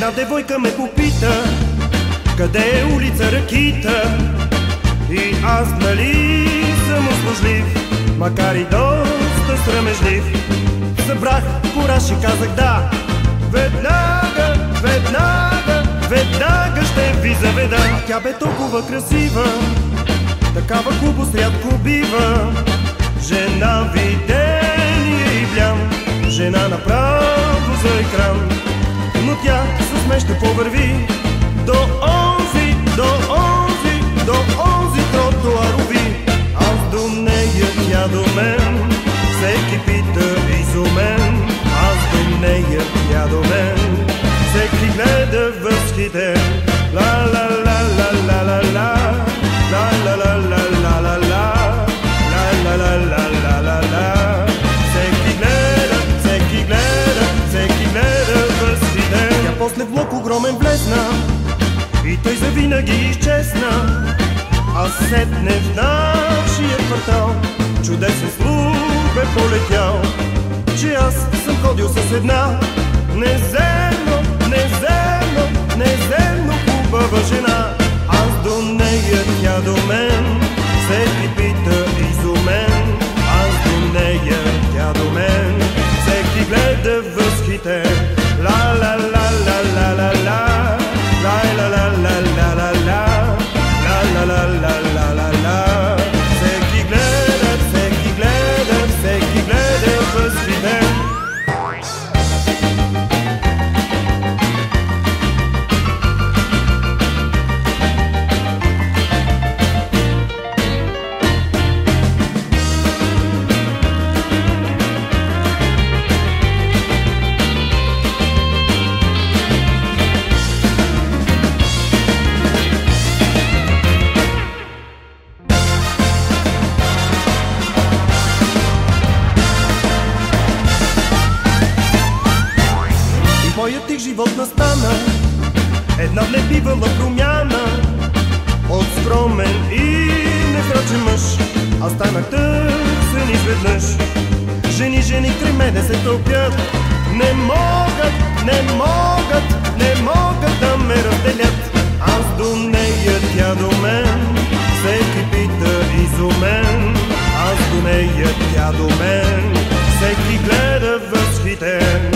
Една девойка ме попита, къде е улица Ракита? И аз нали съм услужлив, макар и доста срамежлив. Събрах кураж и казах да. Веднага, веднага, веднага ще ви заведа. Тя бе толкова красива, такава хубост рядко бива. Жена видение и блям, жена направо за екран. Но тя с мен ще повърви до онзи, до онзи, до онзи тротуарови. Аз до нея, тя до мен, всеки пита изумен. Аз до нея, тя до мен, всеки гледа възхитен. Ла ла ла ла ла ла ла, ла ла ла ла ла ла ла, ла ла ла ла ла ла. Всеки гледа, всеки гледа, всеки гледа възхитен. Тя после влог огромен влезна и той завинаги изчезна. А сетне в нашия квартал чудесен слух бе полетял, че аз съм ходил с една неземно, неземно, неземно хубава жена. Аз до нея, тя до мен, всеки пита изумен. Аз до нея, тя до мен, всеки гледа възхитен. Ла ла ла ла ла ла ла, ла ла ла ла ла ла ла, ла ла ла ла ла ла. Всеки гледа, всеки гледа, всеки гледа възхитен. Моят тих живот настана една небивала промяна. От скромен и незрачен мъж аз станах търсен изведнъж. Жени, жени край мене се тълпят, не могат, не могат, не могат да ме разделят. Аз до нея, тя до мен, всеки пита изумен. Аз до нея, тя до мен, всеки гледа възхитен.